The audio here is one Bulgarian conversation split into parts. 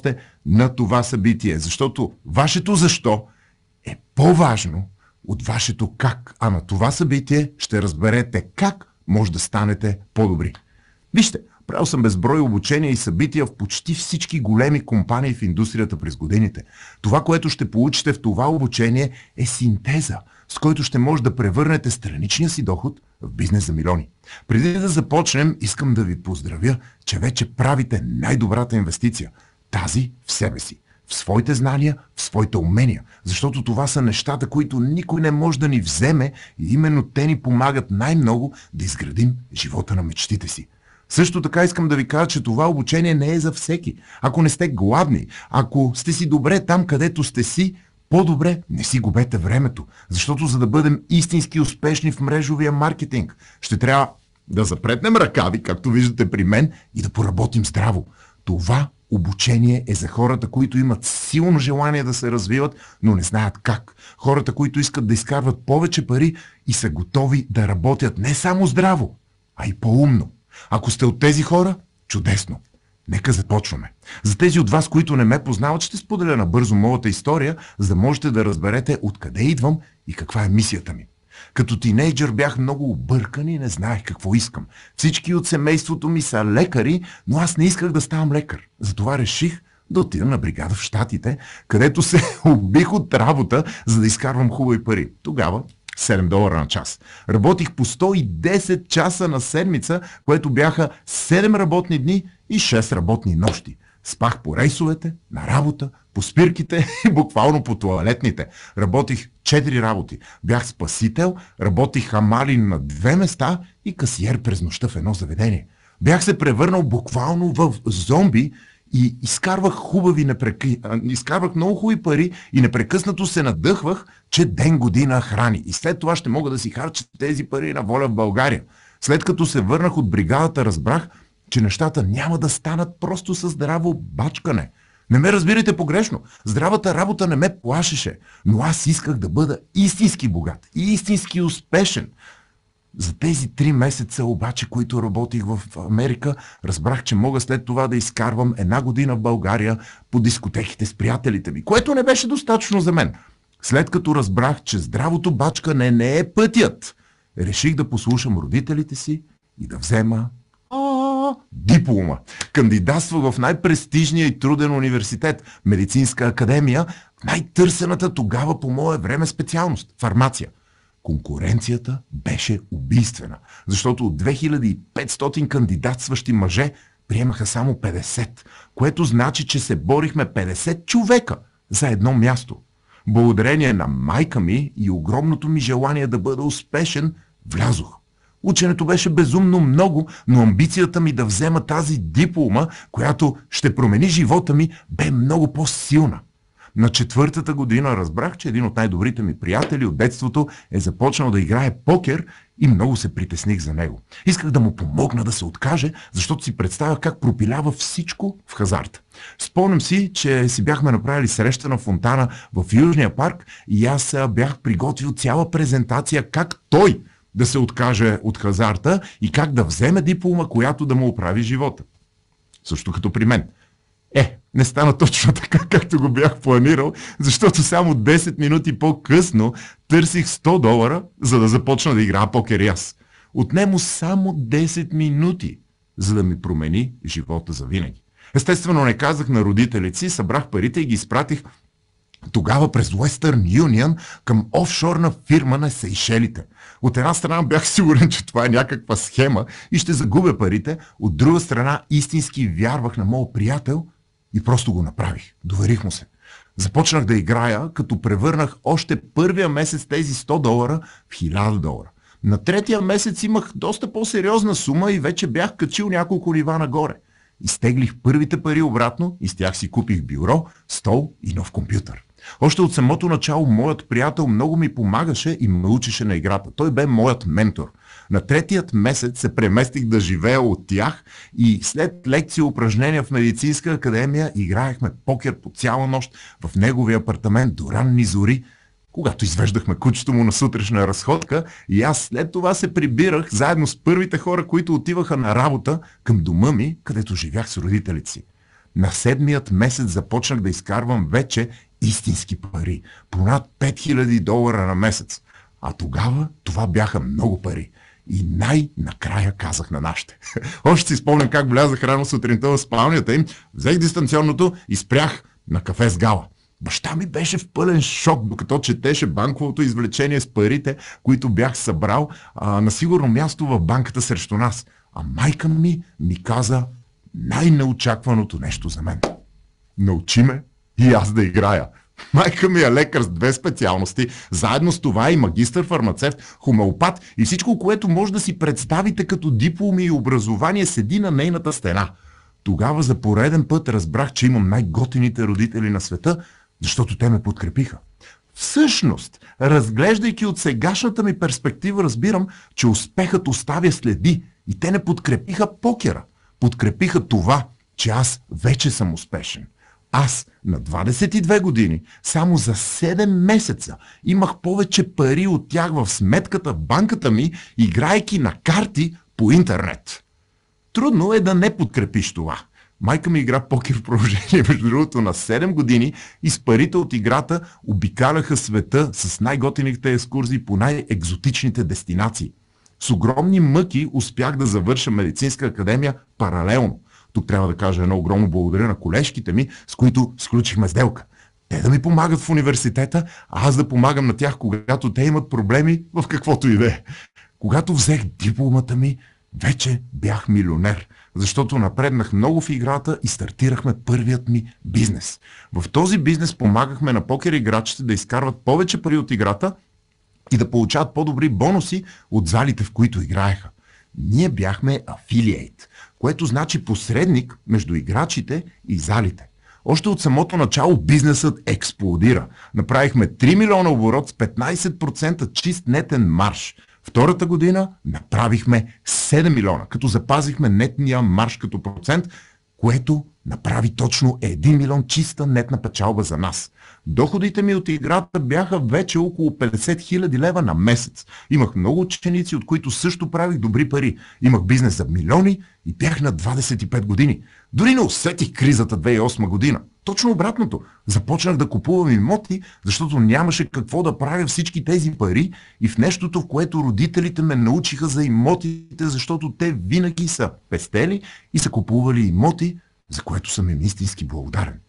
сте на това събитие. Защото вашето защо е по-важно от вашето как. А на това събитие ще разберете как може да станете по-добри. Вижте, правил съм безброй обучения и събития в почти всички големи компании в индустрията през годините. Това, което ще получите в това обучение, е синтеза, с който ще може да превърнете страничния си доход в бизнес за милиони. Преди да започнем, искам да ви поздравя, че вече правите най-добрата инвестиция. Тази в себе си, в своите знания, в своите умения. Защото това са нещата, които никой не може да ни вземе и именно те ни помагат най-много да изградим живота на мечтите си. Също така искам да ви кажа, че това обучение не е за всеки. Ако не сте гладни, ако сте си добре там, където сте си, по-добре не си губете времето. Защото за да бъдем истински успешни в мрежовия маркетинг, ще трябва да запретнем ръкави, както виждате при мен, и да поработим здраво. Това обучение е за хората, които имат силно желание да се развиват, но не знаят как. Хората, които искат да изкарват повече пари и са готови да работят не само здраво, а и по-умно. Ако сте от тези хора, чудесно. Нека започваме. За тези от вас, които не ме познават, ще споделя набързо моята история, за да можете да разберете откъде идвам и каква е мисията ми. Като тинейджър бях много объркан и не знаех какво искам. Всички от семейството ми са лекари, но аз не исках да ставам лекар. Затова реших да отида на бригада в Щатите, където се убих от работа, за да изкарвам хубави пари. Тогава $7 на час. Работих по 110 часа на седмица, което бяха 7 работни дни и 6 работни нощи. Спах по рейсовете, на работа, по спирките и буквално по тоалетните. Работих 4 работи. Бях спасител, работих хамалин на 2 места и касиер през нощта в едно заведение. Бях се превърнал буквално в зомби и изкарвах много хубави пари и непрекъснато се надъхвах, че ден година храни. И след това ще мога да си харча тези пари на воля в България. След като се върнах от бригадата, разбрах, че нещата няма да станат просто със здраво бачкане. Не ме разбирайте погрешно. Здравата работа не ме плашеше, но аз исках да бъда истински богат и истински успешен. За тези 3 месеца обаче, които работих в Америка, разбрах, че мога след това да изкарвам 1 година в България по дискотеките с приятелите ми, което не беше достатъчно за мен. След като разбрах, че здравото бачкане не е пътят, реших да послушам родителите си и да взема диплома. Кандидатствах в най-престижния и труден университет, Медицинска академия, най-търсената тогава по мое време специалност – фармация. Конкуренцията беше убийствена, защото от 2500 кандидатстващи мъже приемаха само 50, което значи, че се борихме 50 човека за едно място. Благодарение на майка ми и огромното ми желание да бъда успешен, влязох. Ученето беше безумно много, но амбицията ми да взема тази диплома, която ще промени живота ми, бе много по-силна. На 4-та година разбрах, че един от най-добрите ми приятели от детството е започнал да играе покер и много се притесних за него. Исках да му помогна да се откаже, защото си представях как пропилява всичко в хазарта. Спомням си, че си бяхме направили среща на фонтана в Южния парк и аз бях приготвил цяла презентация как той да се откаже от хазарта и как да вземе диплома, която да му оправи живота. Също като при мен. Не стана точно така, както го бях планирал, защото само 10 минути по-късно търсих $100, за да започна да играя покер и аз. Отнемо само 10 минути, за да ми промени живота завинаги. Естествено не казах на родителите си, събрах парите и ги изпратих тогава през Western Union към офшорна фирма на Сейшелите. От една страна бях сигурен, че това е някаква схема и ще загубя парите, от друга страна истински вярвах на моят приятел и просто го направих. Доверих му се. Започнах да играя, като превърнах още първия месец тези $100 в $1000. На 3-я месец имах доста по-сериозна сума и вече бях качил няколко нива нагоре. Изтеглих първите пари обратно и с тях си купих бюро, стол и нов компютър. Още от самото начало моят приятел много ми помагаше и ме учеше на играта. Той бе моят ментор. На 3-тият месец се преместих да живея от тях и след лекция упражнения в Медицинска академия играехме покер по цяла нощ в неговия апартамент до ранни зори, когато извеждахме кучето му на сутрешна разходка и аз след това се прибирах заедно с първите хора, които отиваха на работа към дома ми, където живях с родителите си. На 7-ият месец започнах да изкарвам вече истински пари. Понад $5000 на месец. А тогава това бяха много пари. И най-накрая казах на нашите. Още си спомням как влязах рано сутринта в спалнята им, взех дистанционното и спрях на кафе с Гала. Баща ми беше в пълен шок, докато четеше банковото извлечение с парите, които бях събрал на сигурно място в банката срещу нас. А майка ми каза най-неочакваното нещо за мен. Научи ме и аз да играя. Майка ми е лекар с 2 специалности, заедно с това и магистър-фармацевт, хомеопат и всичко, което може да си представите като дипломи и образование, седи на нейната стена. Тогава за пореден път разбрах, че имам най-готините родители на света, защото те ме подкрепиха. Всъщност, разглеждайки от сегашната ми перспектива, разбирам, че успехът оставя следи и те не подкрепиха покера. Подкрепиха това, че аз вече съм успешен. Аз на 22 години, само за 7 месеца, имах повече пари от тях в сметката в банката ми, играйки на карти по интернет. Трудно е да не подкрепиш това. Майка ми игра покер в продължение, между другото, на 7 години и с парите от играта обикаляха света с най-готините екскурзии по най-екзотичните дестинации. С огромни мъки успях да завърша медицинска академия паралелно. Тук трябва да кажа едно огромно благодаря на колежките ми, с които сключихме сделка. Те да ми помагат в университета, а аз да помагам на тях, когато те имат проблеми в каквото и да е. Когато взех дипломата ми, вече бях милионер, защото напреднах много в играта и стартирахме първият ми бизнес. В този бизнес помагахме на покер играчите да изкарват повече пари от играта и да получават по-добри бонуси от залите, в които играеха. Ние бяхме афилиейт, което значи посредник между играчите и залите. Още от самото начало бизнесът експлодира. Направихме 3 милиона оборот с 15% чист нетен марж. Втората година направихме 7 милиона, като запазихме нетния марж като процент, което направи точно 1 милион чиста нетна печалба за нас. Доходите ми от играта бяха вече около 50 000 лева на месец. Имах много ученици, от които също правих добри пари. Имах бизнес за милиони и бях на 25 години. Дори не усетих кризата 2008 година. Точно обратното. Започнах да купувам имоти, защото нямаше какво да правя всички тези пари и в нещото, в което родителите ме научиха за имотите, защото те винаги са пестели и са купували имоти, за което съм им истински благодарен.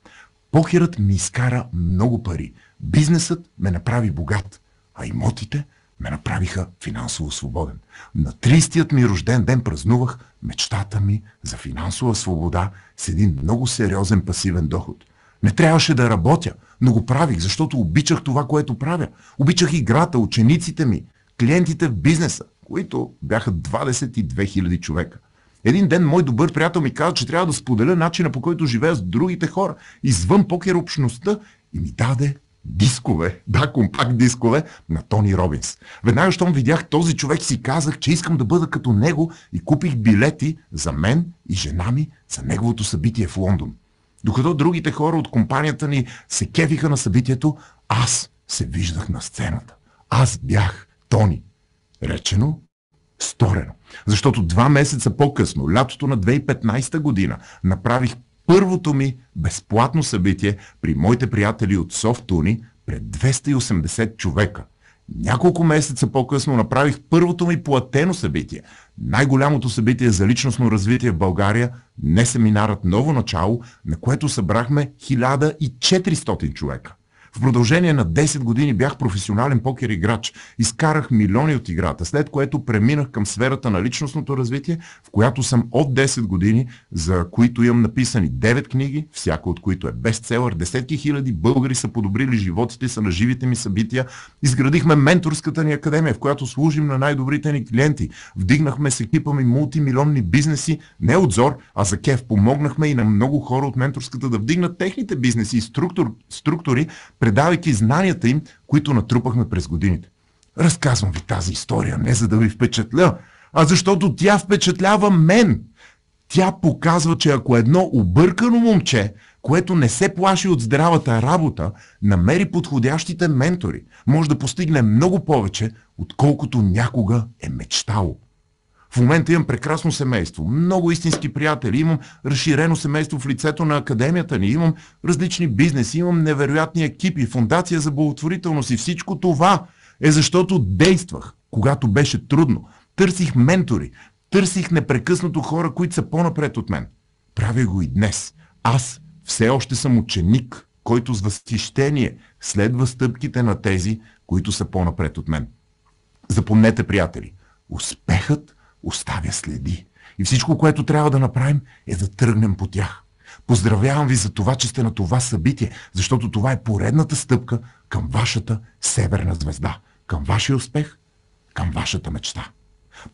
Покерът ми изкара много пари. Бизнесът ме направи богат, а имотите ме направиха финансово свободен. На 30-тият ми рожден ден празнувах мечтата ми за финансова свобода с един много сериозен пасивен доход. Не трябваше да работя, но го правих, защото обичах това, което правя. Обичах играта, учениците ми, клиентите в бизнеса, които бяха 22 000 човека. Един ден мой добър приятел ми каза, че трябва да споделя начина, по който живея с другите хора, извън покер общността, и ми даде дискове, компакт дискове на Тони Робинс. Веднага, щом видях този човек, си казах, че искам да бъда като него и купих билети за мен и жена ми за неговото събитие в Лондон. Докато другите хора от компанията ни се кефиха на събитието, аз се виждах на сцената. Аз бях Тони. Речено, сторено. Защото 2 месеца по-късно, лятото на 2015 година, направих първото ми безплатно събитие при моите приятели от Софтуни пред 280 човека. Няколко месеца по-късно направих първото ми платено събитие. Най-голямото събитие за личностно развитие в България, не семинарът Ново начало, на което събрахме 1400 човека. В продължение на 10 години бях професионален покер играч. Изкарах милиони от играта, след което преминах към сферата на личностното развитие, в която съм от 10 години, за които имам написани 9 книги, всяка от които е бестселър. Десетки хиляди българи са подобрили животите са на живите ми събития. Изградихме менторската ни академия, в която служим на най-добрите ни клиенти. Вдигнахме с екипа ми мултимилионни бизнеси, не от зор, а за кеф. Помогнахме и на много хора от менторската да вдигнат техните бизнеси и структури, предавайки знанията им, които натрупахме през годините. Разказвам ви тази история не за да ви впечатля, а защото тя впечатлява мен. Тя показва, че ако едно объркано момче, което не се плаши от здравата работа, намери подходящите ментори, може да постигне много повече, отколкото някога е мечтало. В момента имам прекрасно семейство, много истински приятели, имам разширено семейство в лицето на академията ни, имам различни бизнеси, имам невероятни екипи, фондация за благотворителност и всичко това е защото действах, когато беше трудно. Търсих ментори, търсих непрекъснато хора, които са по-напред от мен. Правя го и днес. Аз все още съм ученик, който с възхищение следва стъпките на тези, които са по-напред от мен. Запомнете, приятели, успехът оставя следи. И всичко, което трябва да направим, е да тръгнем по тях. Поздравявам ви за това, че сте на това събитие, защото това е поредната стъпка към вашата северна звезда, към вашия успех, към вашата мечта.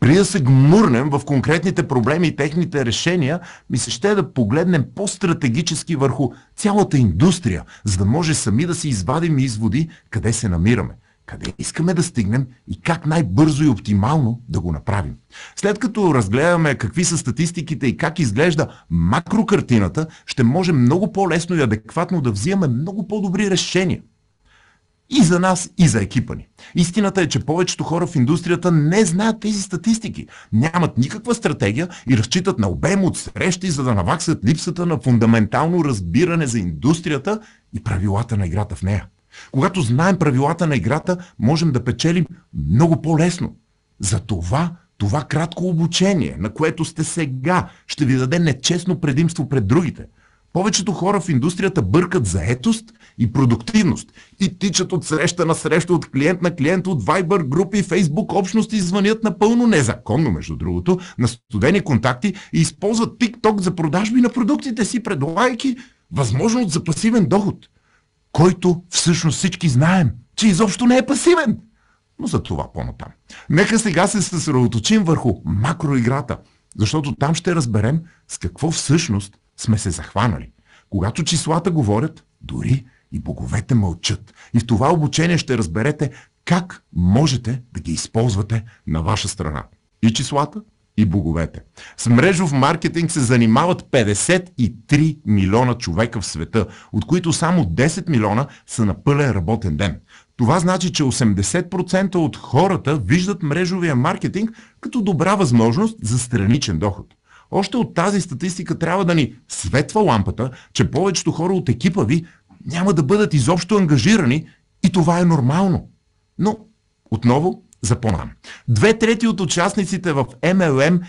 Преди да се гмурнем в конкретните проблеми и техните решения, ми се ще да погледнем по-стратегически върху цялата индустрия, за да може сами да си извадим изводи къде се намираме, къде искаме да стигнем и как най-бързо и оптимално да го направим. След като разгледаме какви са статистиките и как изглежда макрокартината, ще можем много по-лесно и адекватно да взимаме много по-добри решения. И за нас, и за екипа ни. Истината е, че повечето хора в индустрията не знаят тези статистики. Нямат никаква стратегия и разчитат на обем от срещи, за да наваксат липсата на фундаментално разбиране за индустрията и правилата на играта в нея. Когато знаем правилата на играта, можем да печелим много по-лесно. Затова това кратко обучение, на което сте сега, ще ви даде нечестно предимство пред другите. Повечето хора в индустрията бъркат заетост и продуктивност и тичат от среща на среща, от клиент на клиент, от Viber групи, Facebook общности, звънят напълно незаконно, между другото, на студени контакти и използват TikTok за продажби на продуктите си, предлагайки възможност за пасивен доход, който всъщност всички знаем, че изобщо не е пасивен. Но за това по-натам. Нека сега се съсредоточим върху макроиграта, защото там ще разберем с какво всъщност сме се захванали. Когато числата говорят, дори и боговете мълчат. И в това обучение ще разберете как можете да ги използвате на ваша страна. И числата, и боговете. С мрежов маркетинг се занимават 53 милиона човека в света, от които само 10 милиона са на пълен работен ден. Това значи, че 80% от хората виждат мрежовия маркетинг като добра възможност за страничен доход. Още от тази статистика трябва да ни светва лампата, че повечето хора от екипа ви няма да бъдат изобщо ангажирани и това е нормално. Но, отново, запомням. 2/3 от участниците в MLM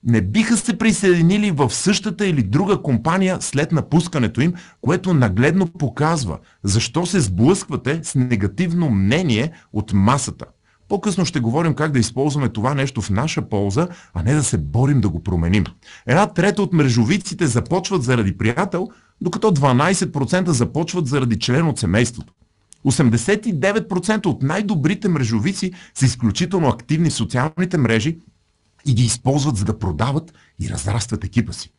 не биха се присъединили в същата или друга компания след напускането им, което нагледно показва защо се сблъсквате с негативно мнение от масата. По-късно ще говорим как да използваме това нещо в наша полза, а не да се борим да го променим. 1/3 от мрежовиците започват заради приятел, докато 12% започват заради член от семейството. 89% от най-добрите мрежовици са изключително активни в социалните мрежи и ги използват за да продават и разрастват екипа си.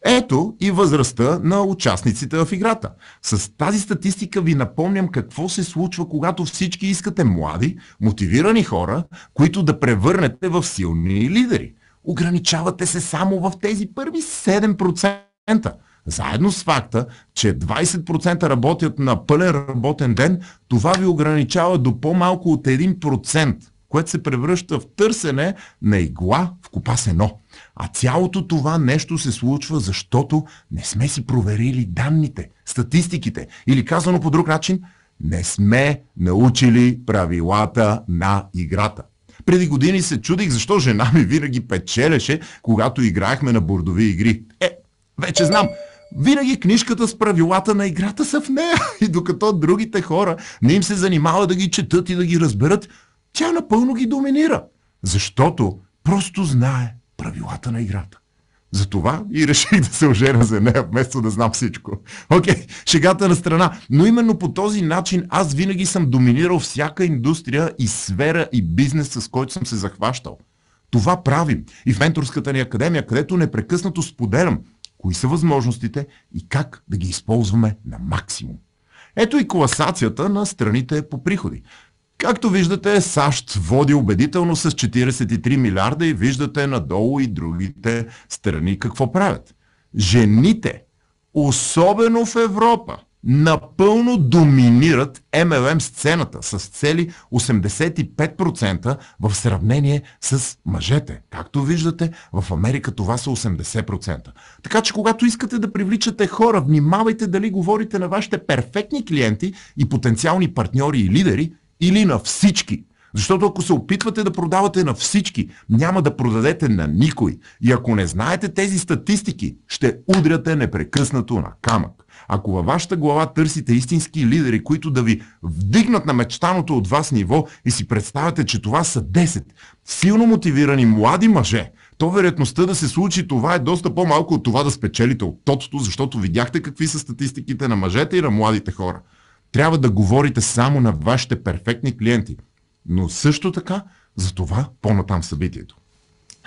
Ето и възрастта на участниците в играта. С тази статистика ви напомням какво се случва, когато всички искате млади, мотивирани хора, които да превърнете в силни лидери. Ограничавате се само в тези първи 7%. Заедно с факта, че 20% работят на пълен работен ден, това ви ограничава до по-малко от 1%, което се превръща в търсене на игла в копа сено. А цялото това нещо се случва, защото не сме си проверили данните, статистиките. Или казано по друг начин, не сме научили правилата на играта. Преди години се чудих защо жена ми винаги печелеше, когато играехме на бордови игри. Вече знам. Винаги книжката с правилата на играта са в нея. И докато другите хора не им се занимава да ги четат и да ги разберат, тя напълно ги доминира. Защото просто знае правилата на играта. Затова и реших да се оженя за нея, вместо да знам всичко. Окей, шегата на страна. Но именно по този начин аз винаги съм доминирал всяка индустрия и сфера и бизнес, с който съм се захващал. Това правим и в менторската ни академия, където непрекъснато споделям кои са възможностите и как да ги използваме на максимум. Ето и класацията на страните по приходи. Както виждате, САЩ води убедително с 43 милиарда и виждате надолу и другите страни какво правят. Жените, особено в Европа, напълно доминират MLM сцената с цели 85% в сравнение с мъжете. Както виждате, в Америка това са 80%. Така че когато искате да привличате хора, внимавайте дали говорите на вашите перфектни клиенти и потенциални партньори и лидери или на всички. Защото ако се опитвате да продавате на всички, няма да продадете на никой. И ако не знаете тези статистики, ще удряте непрекъснато на камък. Ако във вашата глава търсите истински лидери, които да ви вдигнат на мечтаното от вас ниво и си представяте, че това са 10 силно мотивирани млади мъже, то вероятността да се случи това е доста по-малко от това да спечелите от тотото, защото видяхте какви са статистиките на мъжете и на младите хора. Трябва да говорите само на вашите перфектни клиенти. Но също така, за това по-натам събитието.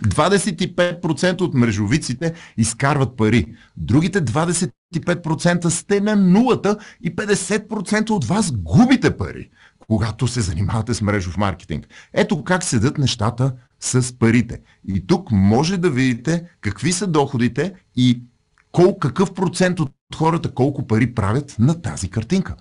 25% от мрежовиците изкарват пари. Другите 25% сте на нулата и 50% от вас губите пари, когато се занимавате с мрежов маркетинг. Ето как седат нещата с парите. И тук може да видите какви са доходите и какъв процент от хората колко пари правят на тази картинка.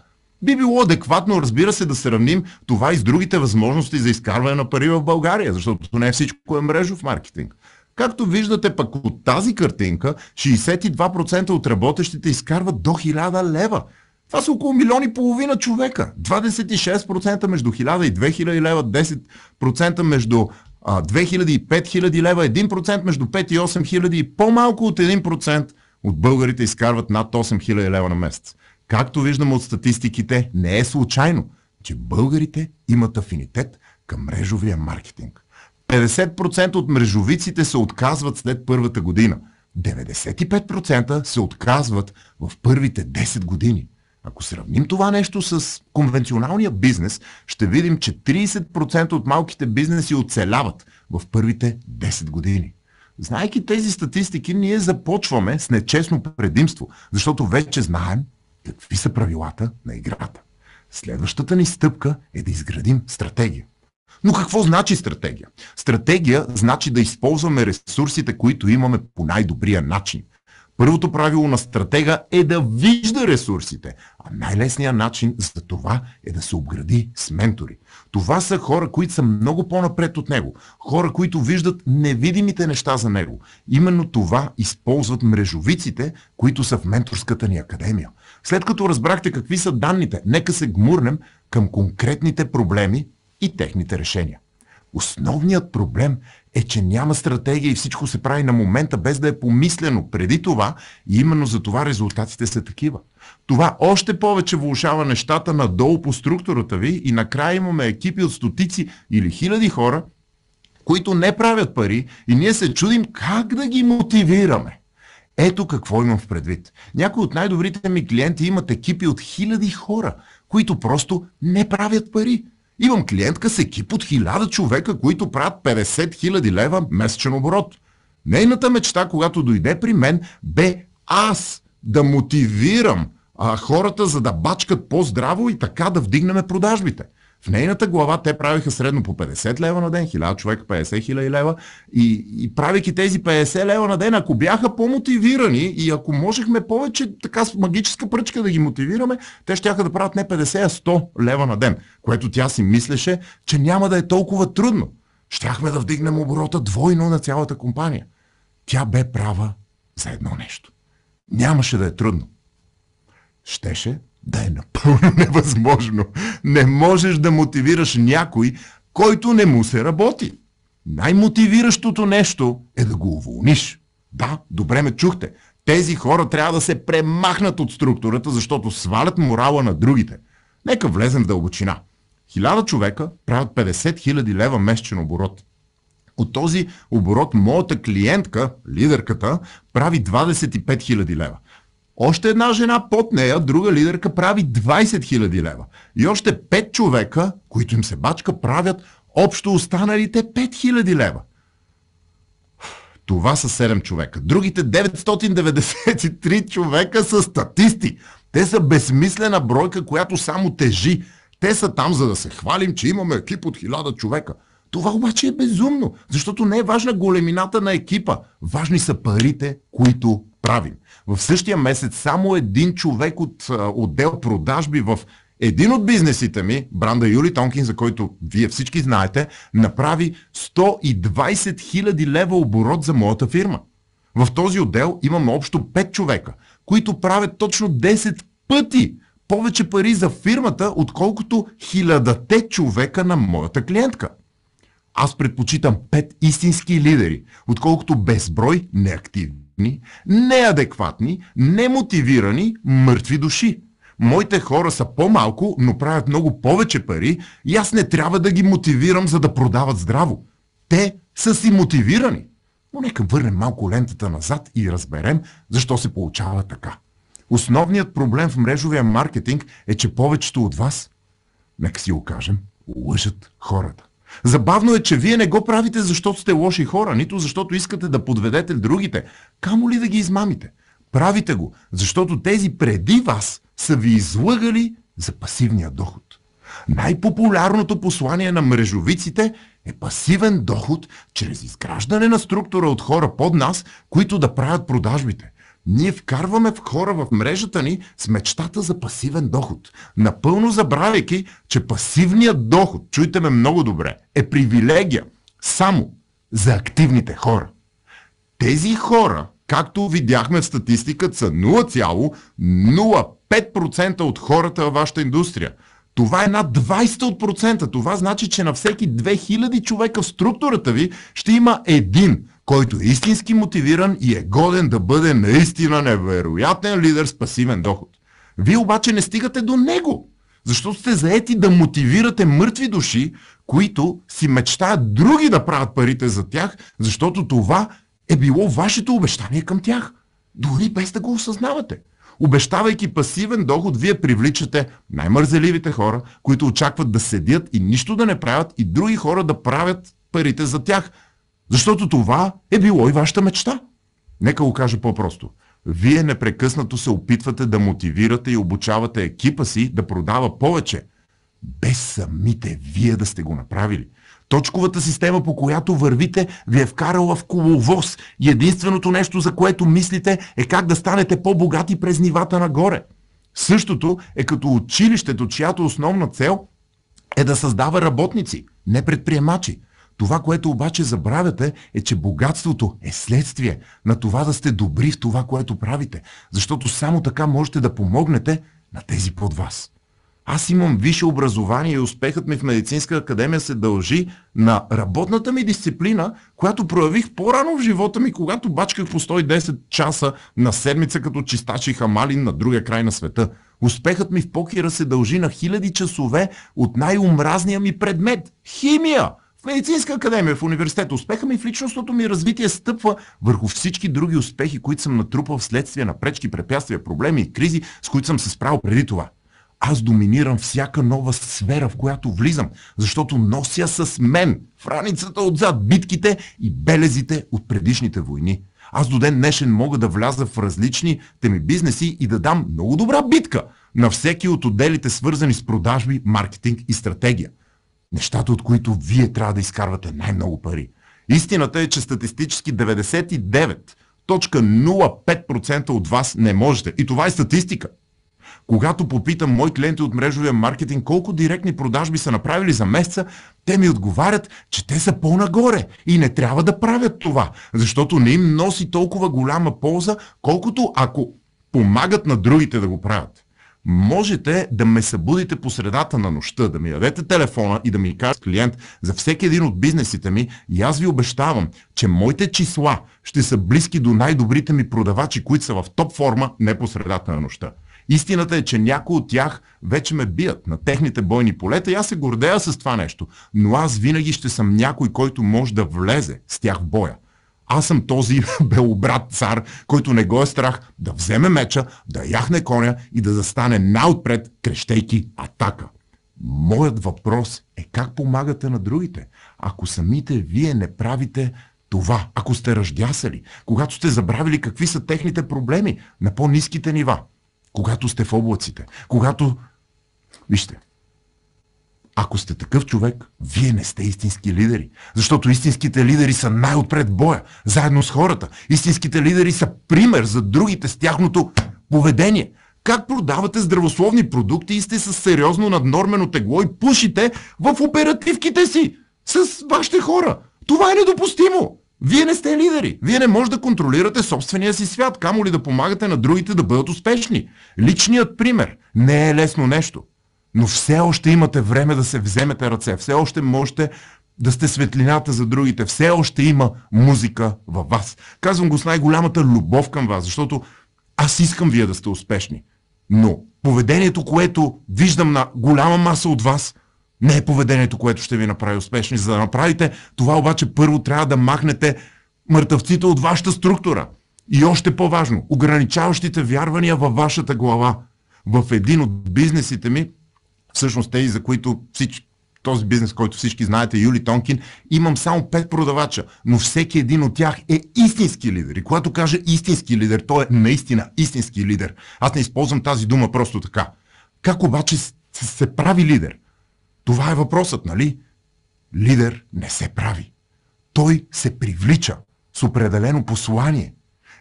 Би било адекватно, разбира се, да сравним това и с другите възможности за изкарване на пари в България, защото не всичко е мрежов маркетинг. Както виждате пък от тази картинка, 62% от работещите изкарват до 1000 лева. Това са около 1,5 милиона човека. 26% между 1000 и 2000 лева, 10% между 2000 и 5000 лева, 1% между 5 и 8000 и по-малко от 1% от българите изкарват над 8000 лева на месец. Както виждаме от статистиките, не е случайно, че българите имат афинитет към мрежовия маркетинг. 50% от мрежовиците се отказват след първата година. 95% се отказват в първите 10 години. Ако сравним това нещо с конвенционалния бизнес, ще видим, че 30% от малките бизнеси оцеляват в първите 10 години. Знайки тези статистики, ние започваме с нечестно предимство, защото вече знаем какви са правилата на играта. Следващата ни стъпка е да изградим стратегия. Но какво значи стратегия? Стратегия значи да използваме ресурсите, които имаме по най-добрия начин. Първото правило на стратега е да вижда ресурсите, а най-лесният начин за това е да се обгради с ментори. Това са хора, които са много по-напред от него. Хора, които виждат невидимите неща за него. Именно това използват мрежовиците, които са в менторската ни академия. След като разбрахте какви са данните, нека се гмурнем към конкретните проблеми и техните решения. Основният проблем е, че няма стратегия и всичко се прави на момента, без да е помислено преди това и именно за това резултатите са такива. Това още повече влошава нещата надолу по структурата ви и накрая имаме екипи от стотици или хиляди хора, които не правят пари и ние се чудим как да ги мотивираме. Ето какво имам в предвид. Някои от най-добрите ми клиенти имат екипи от хиляди хора, които просто не правят пари. Имам клиентка с екип от 1000 човека, които правят 50 000 лева месечен оборот. Нейната мечта, когато дойде при мен, бе аз да мотивирам хората, за да бачкат по-здраво и така да вдигнем продажбите. В нейната глава те правиха средно по 50 лева на ден, 1000 човека 50 000 лева и правейки тези 50 лева на ден, ако бяха по-мотивирани и ако можехме повече така с магическа пръчка да ги мотивираме, те щяха да правят не 50, а 100 лева на ден, което тя си мислеше, че няма да е толкова трудно. Щяхме да вдигнем оборота двойно на цялата компания. Тя бе права за едно нещо. Нямаше да е трудно. Щеше да е напълно невъзможно. Не можеш да мотивираш някой, който не му се работи. Най-мотивиращото нещо е да го уволниш. Да, добре ме чухте. Тези хора трябва да се премахнат от структурата, защото свалят морала на другите. Нека влезем в дълбочина. 1000 човека правят 50 000 лева месечен оборот. От този оборот моята клиентка, лидерката, прави 25 000 лева. Още една жена под нея, друга лидерка, прави 20 000 лева. И още 5 човека, които им се бачка, правят общо останалите 5 000 лева. Това са 7 човека. Другите 993 човека са статисти. Те са безсмислена бройка, която само тежи. Те са там, за да се хвалим, че имаме екип от 1000 човека. Това обаче е безумно, защото не е важна големината на екипа. Важни са парите, които правим. В същия месец само един човек от отдел продажби в един от бизнесите ми, бранда Юли Тонкин, за който вие всички знаете, направи 120 000 лева оборот за моята фирма. В този отдел имаме общо 5 човека, които правят точно 10 пъти повече пари за фирмата, отколкото 1000-те човека на моята клиентка. Аз предпочитам 5 истински лидери, отколкото безброй неактивни, неадекватни, немотивирани, мъртви души. Моите хора са по-малко, но правят много повече пари и аз не трябва да ги мотивирам, за да продават здраво. Те са си мотивирани. Но нека върнем малко лентата назад и разберем защо се получава така. Основният проблем в мрежовия маркетинг е, че повечето от вас, нека си го кажем, лъжат хората. Забавно е, че вие не го правите, защото сте лоши хора, нито защото искате да подведете другите, камо ли да ги измамите. Правите го, защото тези преди вас са ви излъгали за пасивния доход. Най-популярното послание на мрежовиците е пасивен доход чрез изграждане на структура от хора под нас, които да правят продажбите. Ние вкарваме в хора в мрежата ни с мечтата за пасивен доход, напълно забравяйки, че пасивният доход, чуйте ме много добре, е привилегия само за активните хора. Тези хора, както видяхме в статистиката, са 0,05% от хората във вашата индустрия. Това е над 20%. Това значи, че на всеки 2000 човека в структурата ви ще има един, който е истински мотивиран и е годен да бъде наистина невероятен лидер с пасивен доход. Вие обаче не стигате до него, защото сте заети да мотивирате мъртви души, които си мечтаят други да правят парите за тях, защото това е било вашето обещание към тях, дори без да го осъзнавате. Обещавайки пасивен доход, вие привличате най-мързеливите хора, които очакват да седят и нищо да не правят и други хора да правят парите за тях. Защото това е било и вашата мечта. Нека го кажа по-просто. Вие непрекъснато се опитвате да мотивирате и обучавате екипа си да продава повече, без самите вие да сте го направили. Точковата система, по която вървите, ви е вкарала в коловоз и единственото нещо, за което мислите, е как да станете по-богати през нивата нагоре. Същото е като училището, чиято основна цел е да създава работници, не предприемачи. Това, което обаче забравяте, е, че богатството е следствие на това да сте добри в това, което правите, защото само така можете да помогнете на тези под вас. Аз имам висше образование и успехът ми в медицинска академия се дължи на работната ми дисциплина, която проявих по-рано в живота ми, когато бачках по 110 часа на седмица като чистач и хамалин на другия край на света. Успехът ми в покера се дължи на хиляди часове от най-омразния ми предмет – химия! В медицинска академия, в университета. Успеха ми в личностното ми развитие стъпва върху всички други успехи, които съм натрупал вследствие на пречки, препятствия, проблеми и кризи, с които съм се справил преди това. Аз доминирам всяка нова сфера, в която влизам, защото нося с мен в раницата отзад битките и белезите от предишните войни. Аз до ден днешен мога да вляза в различните ми бизнеси и да дам много добра битка на всеки от отделите, свързани с продажби, маркетинг и стратегия. Нещата, от които вие трябва да изкарвате най-много пари. Истината е, че статистически 99,05% от вас не можете. И това е статистика. Когато попитам мои клиенти от мрежовия маркетинг колко директни продажби са направили за месеца, те ми отговарят, че те са по-нагоре и не трябва да правят това, защото не им носи толкова голяма полза, колкото ако помагат на другите да го правят. Можете да ме събудите по средата на нощта, да ми дадете телефона и да ми кажете клиент за всеки един от бизнесите ми и аз ви обещавам, че моите числа ще са близки до най-добрите ми продавачи, които са в топ форма, не по средата на нощта. Истината е, че някои от тях вече ме бият на техните бойни полета и аз се гордея с това нещо, но аз винаги ще съм някой, който може да влезе с тях в боя. Аз съм този белобрат цар, който не го е страх да вземе меча, да яхне коня и да застане най-отпред, крещейки атака. Моят въпрос е как помагате на другите, ако самите вие не правите това, ако сте ръждясали, когато сте забравили какви са техните проблеми на по-ниските нива, когато сте в облаците, когато... Вижте, Ако сте такъв човек, вие не сте истински лидери. Защото истинските лидери са най-отпред в боя, заедно с хората. Истинските лидери са пример за другите с тяхното поведение. Как продавате здравословни продукти и сте с сериозно наднормено тегло и пушите в оперативките си с вашите хора? Това е недопустимо. Вие не сте лидери. Вие не можете да контролирате собствения си свят, камо ли да помагате на другите да бъдат успешни. Личният пример не е лесно нещо. Но все още имате време да се вземете ръце. Все още можете да сте светлината за другите. Все още има музика във вас. Казвам го с най-голямата любов към вас, защото аз искам вие да сте успешни. Но поведението, което виждам на голяма маса от вас, не е поведението, което ще ви направи успешни. За да направите това, обаче първо трябва да махнете мъртъвците от вашата структура. И още по-важно, ограничаващите вярвания във вашата глава. В един от бизнесите ми, всъщност тези, за които този бизнес, който всички знаете, Юли Тонкин, имам само 5 продавача, но всеки един от тях е истински лидер. И когато кажа истински лидер, той е наистина истински лидер. Аз не използвам тази дума просто така. Как обаче се прави лидер? Това е въпросът, нали? Лидер не се прави. Той се привлича с определено послание.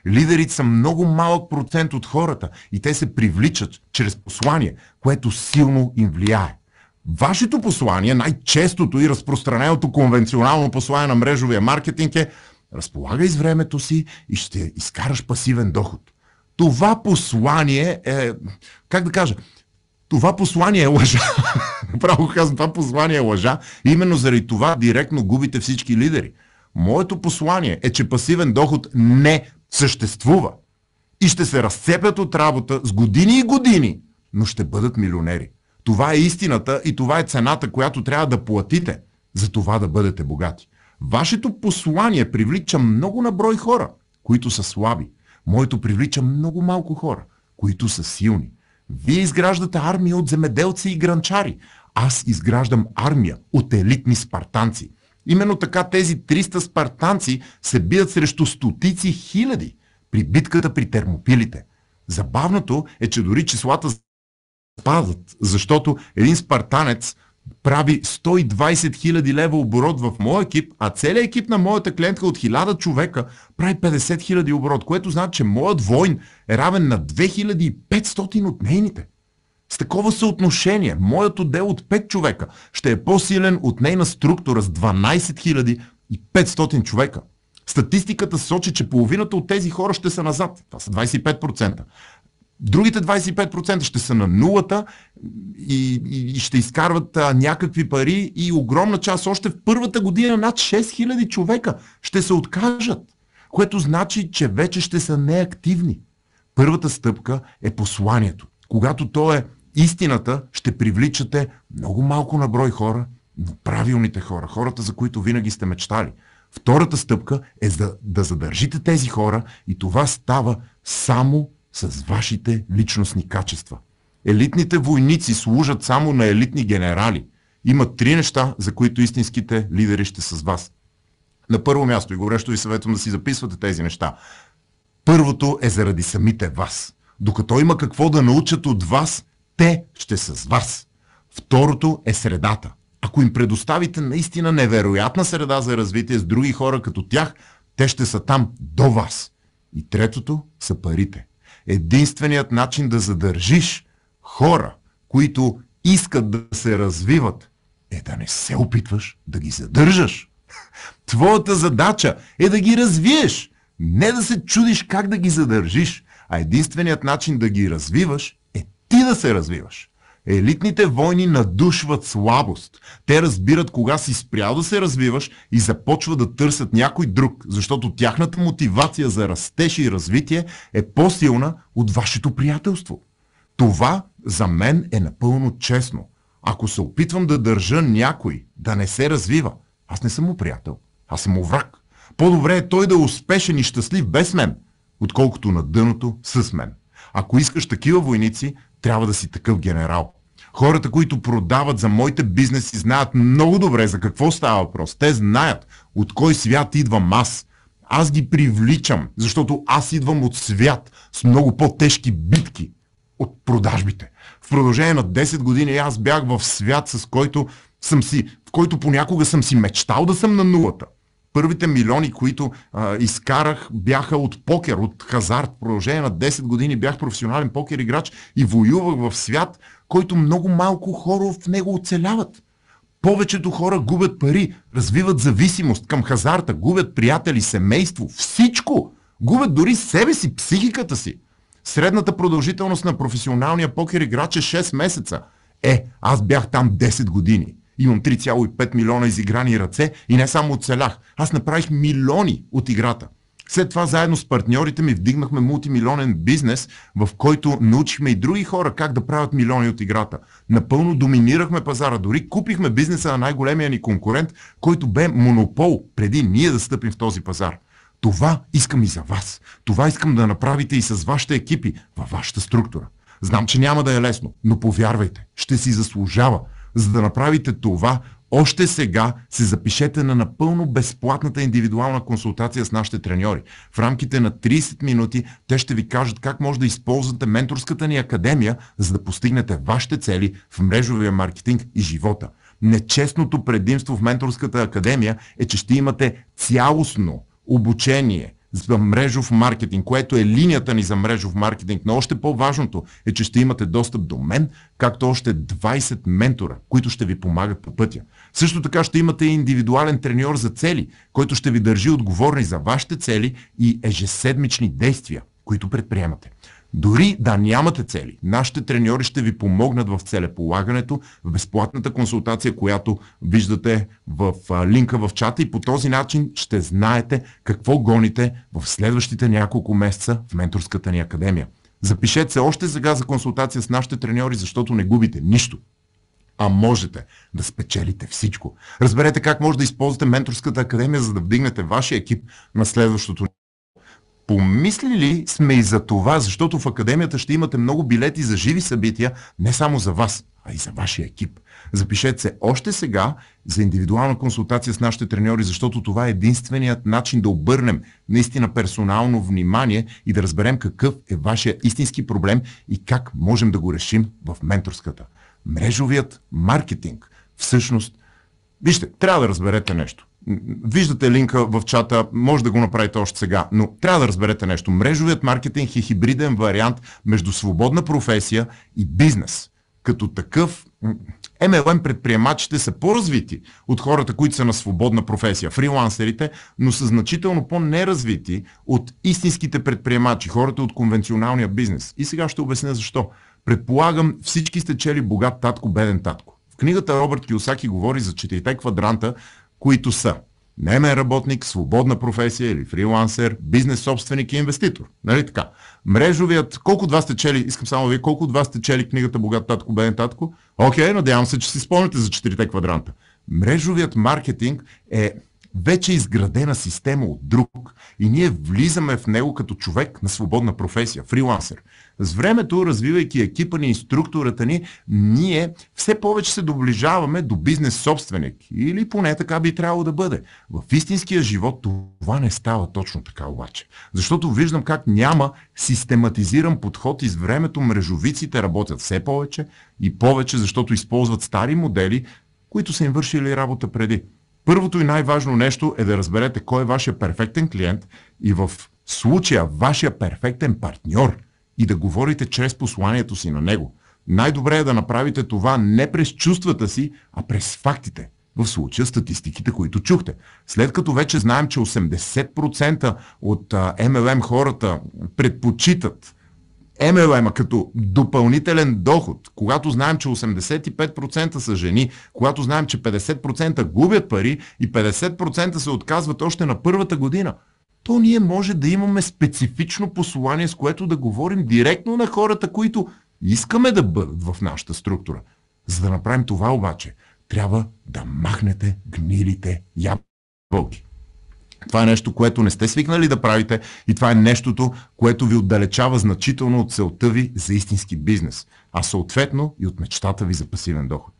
Лидерите са много малък процент от хората и те се привличат чрез послание, което силно им влияе. Вашето послание, най-честото и разпространеното конвенционално послание на мрежовия маркетинг е: разполагай с времето си и ще изкараш пасивен доход. Това послание е, как да кажа, това послание е лъжа. Право казвам, това послание е лъжа. Именно заради това директно губите всички лидери. Моето послание е, че пасивен доход не съществува. И ще се разцепят от работа с години и години, но ще бъдат милионери. Това е истината и това е цената, която трябва да платите, за това да бъдете богати. Вашето послание привлича много на брой хора, които са слаби. Моето привлича много малко хора, които са силни. Вие изграждате армия от земеделци и гранчари. Аз изграждам армия от елитни спартанци. Именно така тези 300 спартанци се бият срещу стотици хиляди при битката при Термопилите. Забавното е, че дори числата падат, защото един спартанец прави 120 000 лева оборот в моя екип, а целият екип на моята клиентка от 1000 човека прави 50 000 оборот, което значи, че моят войн е равен на 2500 от нейните. С такова съотношение, моят отдел от 5 човека ще е по-силен от нейна структура с 12 500 човека. Статистиката сочи, че половината от тези хора ще са назад. Това са 25%. Другите 25% ще са на нулата и ще изкарват някакви пари и огромна част още в първата година над 6000 човека ще се откажат, което значи, че вече ще са неактивни. Първата стъпка е посланието. Когато то е истината, ще привличате много малко на брой хора, но правилните хора, хората, за които винаги сте мечтали. Втората стъпка е да задържите тези хора и това става само с вашите личностни качества. Елитните войници служат само на елитни генерали. Има 3 неща, за които истинските лидери ще са с вас. На първо място, и горещо ви съветвам да си записвате тези неща. Първото е заради самите вас. Докато има какво да научат от вас, те ще са с вас. Второто е средата. Ако им предоставите наистина невероятна среда за развитие с други хора като тях, те ще са там до вас. И третото са парите. Единственият начин да задържиш хора, които искат да се развиват, е да не се опитваш да ги задържаш. Твоята задача е да ги развиеш, не да се чудиш как да ги задържиш, а единственият начин да ги развиваш е ти да се развиваш. Елитните войни надушват слабост. Те разбират кога си спрял да се развиваш и започват да търсят някой друг, защото тяхната мотивация за растеж и развитие е по-силна от вашето приятелство. Това за мен е напълно честно. Ако се опитвам да държа някой да не се развива, аз не съм му приятел, аз съм му враг. По-добре е той да е успешен и щастлив без мен, отколкото на дъното с мен. Ако искаш такива войници, трябва да си такъв генерал. Хората, които продават за моите бизнеси, знаят много добре за какво става въпрос. Те знаят от кой свят идвам аз. Аз ги привличам, защото аз идвам от свят с много по-тежки битки от продажбите. В продължение на 10 години аз бях в свят, с който в който понякога съм си мечтал да съм на нулата. Първите милиони, които изкарах, бяха от покер, от хазарт. В продължение на 10 години бях професионален покер играч и воювах в свят, който много малко хора в него оцеляват. Повечето хора губят пари, развиват зависимост към хазарта, губят приятели, семейство, всичко. Губят дори себе си, психиката си. Средната продължителност на професионалния покер играч е 6 месеца. Аз бях там 10 години. Имам 3,5 милиона изиграни ръце и не само оцелях. Аз направих милиони от играта. След това заедно с партньорите ми вдигнахме мултимилионен бизнес, в който научихме и други хора как да правят милиони от играта. Напълно доминирахме пазара, дори купихме бизнеса на най-големия ни конкурент, който бе монопол, преди ние да стъпим в този пазар. Това искам и за вас. Това искам да направите и с вашите екипи, във вашата структура. Знам, че няма да е лесно, но повярвайте, ще си заслужава. За да направите това, още сега се запишете на напълно безплатната индивидуална консултация с нашите треньори. В рамките на 30 минути те ще ви кажат как може да използвате менторската ни академия, за да постигнете вашите цели в мрежовия маркетинг и живота. Нечестното предимство в менторската академия е, че ще имате цялостно обучение за мрежов маркетинг, което е линията ни за мрежов маркетинг, но още по-важното е, че ще имате достъп до мен, както още 20 ментора, които ще ви помагат по пътя. Също така ще имате и индивидуален треньор за цели, който ще ви държи отговорни за вашите цели и ежеседмични действия, които предприемате. Дори да нямате цели, нашите треньори ще ви помогнат в целеполагането, в безплатната консултация, която виждате в линка в чата, и по този начин ще знаете какво гоните в следващите няколко месеца в менторската ни академия. Запишете се още сега за консултация с нашите треньори, защото не губите нищо, а можете да спечелите всичко. Разберете как може да използвате менторската академия, за да вдигнете вашия екип на следващото. Помислили сме и за това, защото в академията ще имате много билети за живи събития, не само за вас, а и за вашия екип. Запишете се още сега за индивидуална консултация с нашите треньори, защото това е единственият начин да обърнем наистина персонално внимание и да разберем какъв е вашия истински проблем и как можем да го решим в менторската. Мрежовият маркетинг. Всъщност, вижте, трябва да разберете нещо. Виждате линка в чата, може да го направите още сега, но трябва да разберете нещо. Мрежовият маркетинг е хибриден вариант между свободна професия и бизнес. Като такъв, MLM предприемачите са по-развити от хората, които са на свободна професия, фрилансерите, но са значително по-неразвити от истинските предприемачи, хората от конвенционалния бизнес. И сега ще обясня защо. Предполагам, всички сте чели Богат татко, беден татко. В книгата Робърт Кийосаки говори за 4 квадранта, които са наемен работник, свободна професия или фрилансер, бизнес собственик и инвеститор. Нали така? Мрежовият, колко от вас сте чели, искам само да ви, колко от вас сте чели книгата Богат татко, беден татко? Окей, надявам се, че си спомняте за 4 квадранта. Мрежовият маркетинг е вече изградена система от друг и ние влизаме в него като човек на свободна професия, фрилансер. С времето, развивайки екипа ни и структурата ни, ние все повече се доближаваме до бизнес собственик. Или поне така би трябвало да бъде. В истинския живот това не става точно така обаче. Защото виждам как няма систематизиран подход и с времето мрежовиците работят все повече и повече, защото използват стари модели, които са им вършили работа преди. Първото и най-важно нещо е да разберете кой е вашия перфектен клиент и в случая вашия перфектен партньор и да говорите чрез посланието си на него. Най-добре е да направите това не през чувствата си, а през фактите. В случая статистиките, които чухте. След като вече знаем, че 80% от MLM хората предпочитат MLM като допълнителен доход, когато знаем, че 85% са жени, когато знаем, че 50% губят пари и 50% се отказват още на първата година, то ние може да имаме специфично послание, с което да говорим директно на хората, които искаме да бъдат в нашата структура. За да направим това обаче, трябва да махнете гнилите ябълки. Това е нещо, което не сте свикнали да правите и това е нещото, което ви отдалечава значително от целта ви за истински бизнес, а съответно и от мечтата ви за пасивен доход.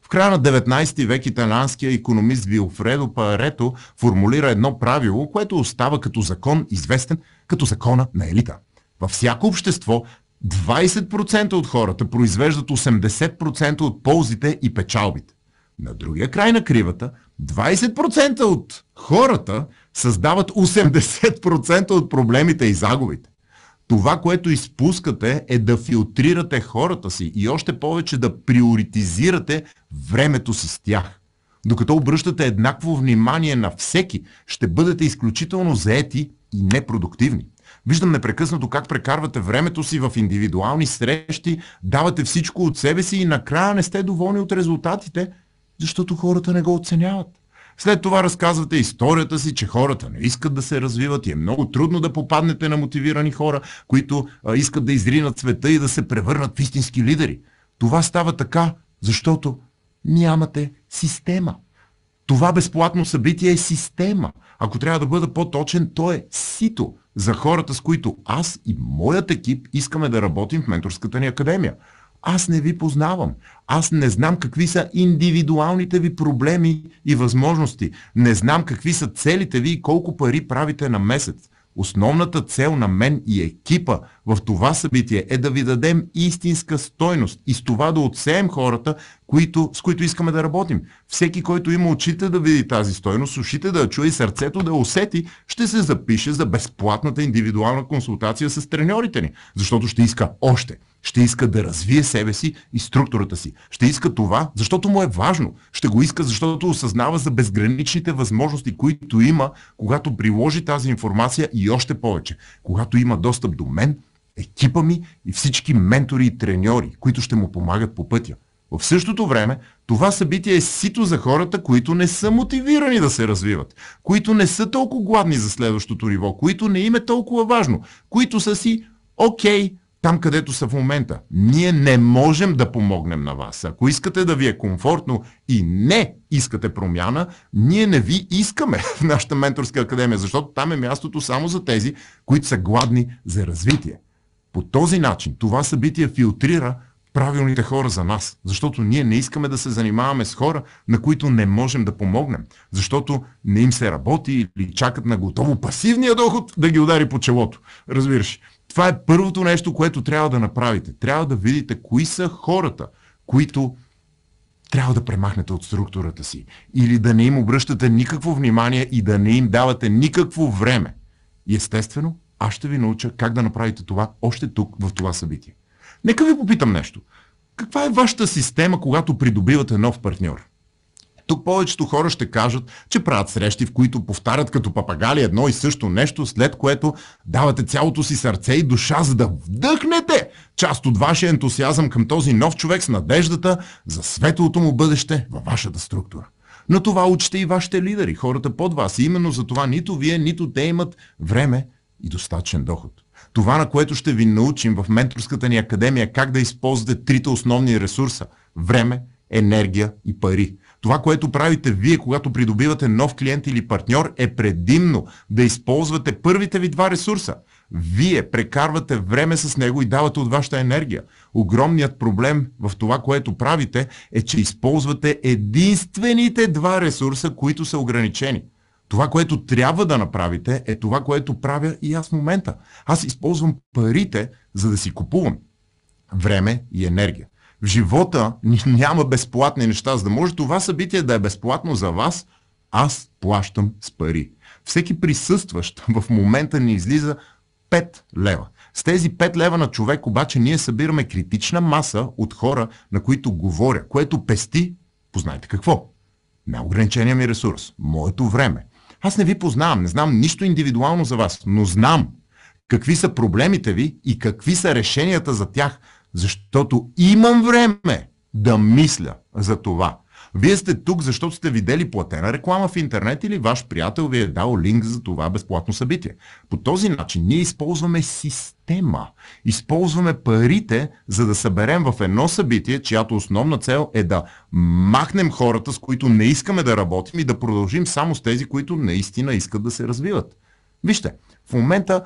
В края на 19 век италианският икономист Вилфредо Парето формулира едно правило, което остава като закон, известен като закона на елита. Във всяко общество 20% от хората произвеждат 80% от ползите и печалбите. На другия край на кривата, 20% от хората създават 80% от проблемите и загубите. Това, което изпускате, е да филтрирате хората си и още повече да приоритизирате времето си с тях. Докато обръщате еднакво внимание на всеки, ще бъдете изключително заети и непродуктивни. Виждам непрекъснато как прекарвате времето си в индивидуални срещи, давате всичко от себе си и накрая не сте доволни от резултатите, защото хората не го оценяват. След това разказвате историята си, че хората не искат да се развиват и е много трудно да попаднете на мотивирани хора, които искат да изринат света и да се превърнат в истински лидери. Това става така, защото нямате система. Това безплатно събитие е система. Ако трябва да бъда по-точен, то е сито за хората, с които аз и моят екип искаме да работим в менторската ни академия. Аз не ви познавам. Аз не знам какви са индивидуалните ви проблеми и възможности. Не знам какви са целите ви и колко пари правите на месец. Основната цел на мен и екипа в това събитие е да ви дадем истинска стойност и с това да отсеем хората, с които искаме да работим. Всеки, който има очите да види тази стойност, ушите да чуе и сърцето да усети, ще се запише за безплатната индивидуална консултация с треньорите ни, защото ще иска още. Ще иска да развие себе си и структурата си. Ще иска това, защото му е важно. Ще го иска, защото осъзнава за безграничните възможности, които има, когато приложи тази информация и още повече. Когато има достъп до мен, екипа ми и всички ментори и треньори, които ще му помагат по пътя. В същото време, това събитие е сито за хората, които не са мотивирани да се развиват, които не са толкова гладни за следващото ниво, които не им е толкова важно, които са си окей, там където са в момента. Ние не можем да помогнем на вас. Ако искате да ви е комфортно и не искате промяна, ние не ви искаме в нашата менторска академия, защото там е мястото само за тези, които са гладни за развитие. По този начин това събитие филтрира правилните хора за нас, защото ние не искаме да се занимаваме с хора, на които не можем да помогнем, защото не им се работи или чакат на готово пасивния доход да ги удари по челото. Разбираш? Това е първото нещо, което трябва да направите. Трябва да видите кои са хората, които трябва да премахнете от структурата си или да не им обръщате никакво внимание и да не им давате никакво време. И естествено, аз ще ви науча как да направите това още тук в това събитие. Нека ви попитам нещо. Каква е вашата система, когато придобивате нов партньор? Тук повечето хора ще кажат, че правят срещи, в които повтарят като папагали едно и също нещо, след което давате цялото си сърце и душа, за да вдъхнете част от вашия ентусиазъм към този нов човек с надеждата за светлото му бъдеще във вашата структура. Но това учите и вашите лидери, хората под вас. И именно за това нито вие, нито те имат време и достатъчен доход. Това, на което ще ви научим в менторската ни академия, как да използвате трите основни ресурса – време, енергия и пари. Това, което правите вие, когато придобивате нов клиент или партньор, е предимно да използвате първите ви два ресурса. Вие прекарвате време с него и давате от вашата енергия. Огромният проблем в това, което правите, е, че използвате единствените два ресурса, които са ограничени. Това, което трябва да направите, е това, което правя и аз в момента. Аз използвам парите, за да си купувам време и енергия. В живота няма безплатни неща. За да може това събитие да е безплатно за вас, аз плащам с пари. Всеки присъстващ в момента ни излиза 5 лева. С тези 5 лева на човек обаче ние събираме критична маса от хора, на които говоря, което пести, познайте какво? Неограничения ми ресурс, моето време. Аз не ви познавам, не знам нищо индивидуално за вас, но знам какви са проблемите ви и какви са решенията за тях, защото имам време да мисля за това. Вие сте тук, защото сте видели платена реклама в интернет или ваш приятел ви е дал линк за това безплатно събитие. По този начин ние използваме система. Използваме парите, за да съберем в едно събитие, чиято основна цел е да махнем хората, с които не искаме да работим и да продължим само с тези, които наистина искат да се развиват. Вижте, в момента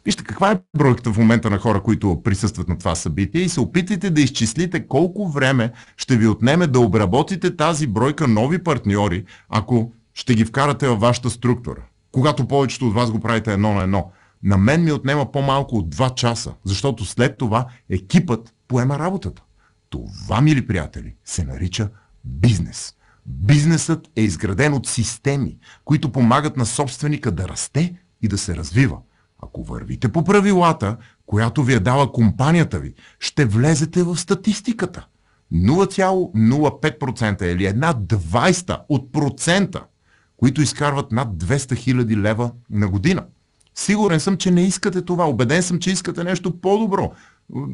Вижте каква е бройката в момента на хора, които присъстват на това събитие и се опитайте да изчислите колко време ще ви отнеме да обработите тази бройка нови партньори, ако ще ги вкарате във вашата структура. Когато повечето от вас го правите едно на едно. На мен ми отнема по-малко от 2 часа, защото след това екипът поема работата. Това, мили приятели, се нарича бизнес. Бизнесът е изграден от системи, които помагат на собственика да расте и да се развива. Ако вървите по правилата, която ви е дала компанията ви, ще влезете в статистиката. 0,05% или 1/20 от процента, които изкарват над 200 000 лева на година. Сигурен съм, че не искате това. Убеден съм, че искате нещо по-добро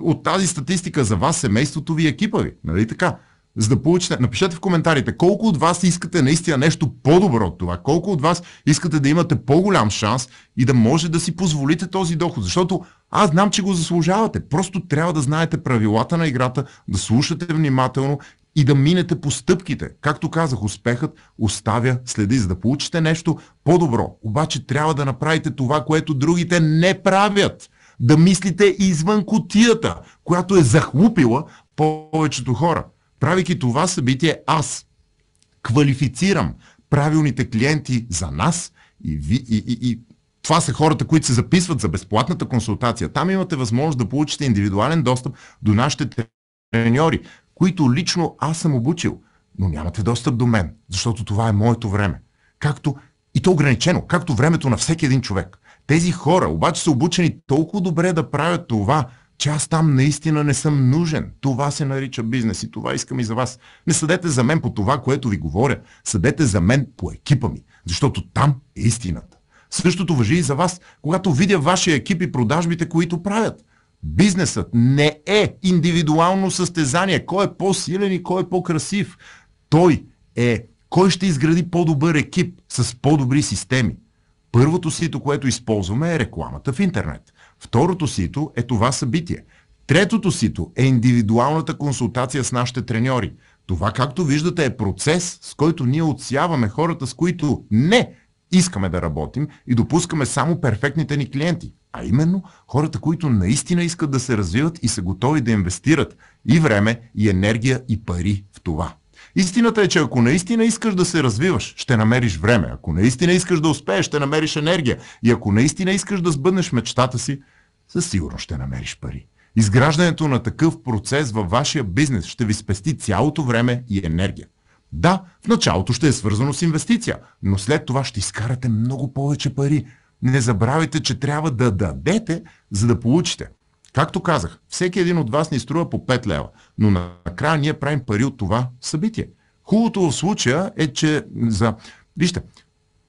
от тази статистика за вас, семейството ви, екипа ви. Нали така? За да получите, напишете в коментарите колко от вас искате наистина нещо по-добро от това, колко от вас искате да имате по-голям шанс и да може да си позволите този доход, защото аз знам, че го заслужавате. Просто трябва да знаете правилата на играта, да слушате внимателно и да минете по стъпките. Както казах, успехът оставя следи. За да получите нещо по-добро, обаче трябва да направите това, което другите не правят. Да мислите извън кутията, която е захлупила повечето хора. Правейки това събитие, аз квалифицирам правилните клиенти за нас и това са хората, които се записват за безплатната консултация. Там имате възможност да получите индивидуален достъп до нашите треньори, които лично аз съм обучил, но нямате достъп до мен, защото това е моето време. И то ограничено, както времето на всеки един човек. Тези хора обаче са обучени толкова добре да правят това, че аз там наистина не съм нужен. Това се нарича бизнес и това искам и за вас. Не съдете за мен по това, което ви говоря. Съдете за мен по екипа ми, защото там е истината. Същото важи и за вас, когато видя вашия екип и продажбите, които правят. Бизнесът не е индивидуално състезание. Кой е по-силен и кой е по-красив. Той е кой ще изгради по-добър екип с по-добри системи. Първото сито, което използваме, е рекламата в интернет. Второто сито е това събитие. Третото сито е индивидуалната консултация с нашите треньори. Това, както виждате, е процес, с който ние отсяваме хората, с които не искаме да работим и допускаме само перфектните ни клиенти. А именно хората, които наистина искат да се развиват и са готови да инвестират и време, и енергия, и пари в това. Истината е, че ако наистина искаш да се развиваш, ще намериш време. Ако наистина искаш да успееш, ще намериш енергия. И ако наистина искаш да сбъднеш мечтата си, със сигурност ще намериш пари. Изграждането на такъв процес във вашия бизнес ще ви спести цялото време и енергия. Да, в началото ще е свързано с инвестиция, но след това ще изкарате много повече пари. Не забравяйте, че трябва да дадете, за да получите. Както казах, всеки един от вас ни струва по 5 лева, но накрая ние правим пари от това събитие. Хубавото в случая е, че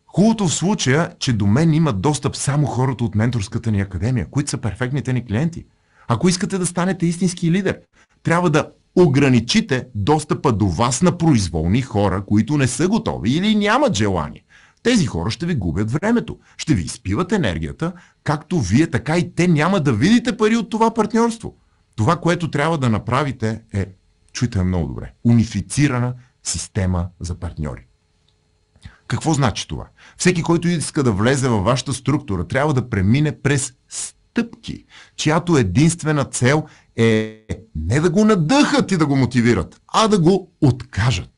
хубавото в случая, че до мен имат достъп само хората от менторската ни академия, които са перфектните ни клиенти. Ако искате да станете истински лидер, трябва да ограничите достъпа до вас на произволни хора, които не са готови или нямат желание. Тези хора ще ви губят времето, ще ви изпиват енергията, както вие, така и те няма да видите пари от това партньорство. Това, което трябва да направите е, чуйте много добре, унифицирана система за партньори. Какво значи това? Всеки, който иска да влезе във вашата структура, трябва да премине през стъпки, чиято единствена цел е не да го надъхат и да го мотивират, а да го откажат.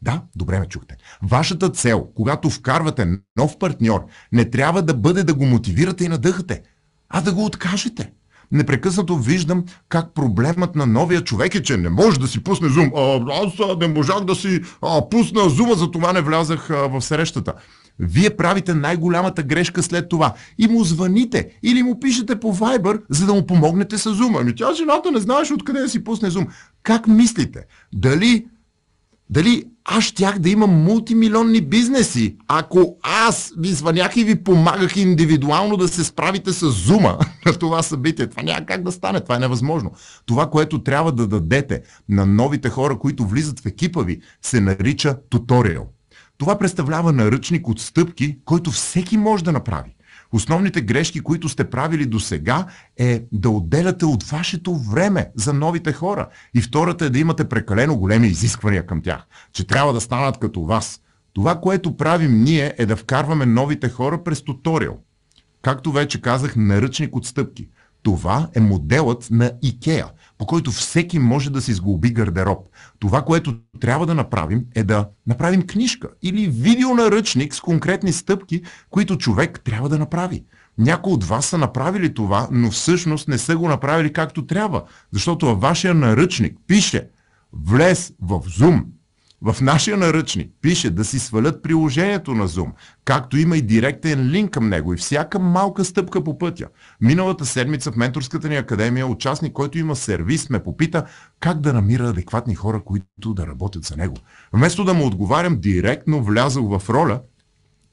Да, добре ме чухте. Вашата цел, когато вкарвате нов партньор, не трябва да бъде да го мотивирате и надъхате, а да го откажете. Непрекъснато виждам как проблемът на новия човек е, че не може да си пусне зум. Аз не можах да си пусна зума, затова не влязах в срещата. Вие правите най-голямата грешка след това и му звъните или му пишете по Viber, за да му помогнете с зума. Ами тя жената не знаеш откъде да си пусне зум. Как мислите? Дали аз щях да имам мултимилионни бизнеси, ако аз ви звънях и ви помагах индивидуално да се справите с зума на това събитие? Това няма как да стане, това е невъзможно. Това, което трябва да дадете на новите хора, които влизат в екипа ви, се нарича туториал. Това представлява наръчник от стъпки, който всеки може да направи. Основните грешки, които сте правили досега, е да отделяте от вашето време за новите хора. И втората е да имате прекалено големи изисквания към тях, че трябва да станат като вас. Това, което правим ние, е да вкарваме новите хора през туториал. Както вече казах, наръчник от стъпки. Това е моделът на IKEA, по който всеки може да си сглоби гардероб. Това, което трябва да направим, е да направим книжка или видеонаръчник с конкретни стъпки, които човек трябва да направи. Някои от вас са направили това, но всъщност не са го направили както трябва, защото във вашия наръчник пише: влез в Zoom, В нашия наръчник пише да си свалят приложението на Zoom, както има и директен линк към него и всяка малка стъпка по пътя. Миналата седмица в менторската ни академия участник, който има сервис, ме попита как да намира адекватни хора, които да работят за него. Вместо да му отговарям, директно влязъл в роля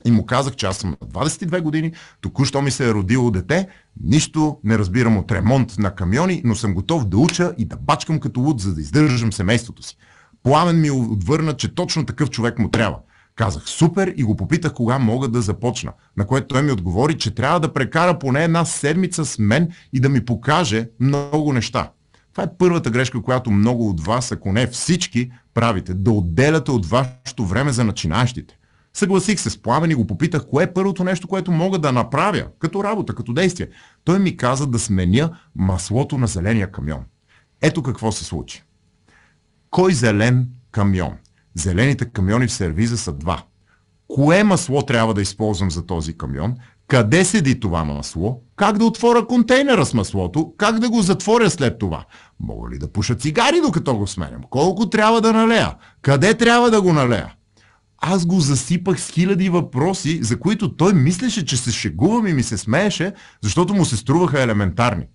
и му казах, че аз съм на 22 години, току-що ми се е родило дете, нищо не разбирам от ремонт на камиони, но съм готов да уча и да бачкам като луд, за да издържам семейството си. Пламен ми отвърна, че точно такъв човек му трябва. Казах супер и го попитах кога мога да започна, на което той ми отговори, че трябва да прекара поне една седмица с мен и да ми покаже много неща. Това е първата грешка, която много от вас, ако не всички, правите, да отделяте от вашето време за начинаещите. Съгласих се с Пламен и го попитах, кое е първото нещо, което мога да направя, като работа, като действие. Той ми каза да сменя маслото на зеления камион. Ето какво се случи. Кой зелен камион? Зелените камиони в сервиза са два. Кое масло трябва да използвам за този камион? Къде седи това масло? Как да отворя контейнера с маслото? Как да го затворя след това? Мога ли да пуша цигари, докато го сменям? Колко трябва да налея? Къде трябва да го налея? Аз го засипах с хиляди въпроси, за които той мислеше, че се шегувам и ми се смееше, защото му се струваха елементарни.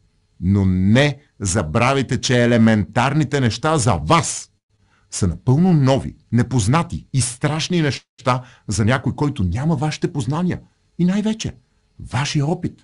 Но не забравяйте, че елементарните неща за вас са напълно нови, непознати и страшни неща за някой, който няма вашите познания. И най-вече, вашия опит.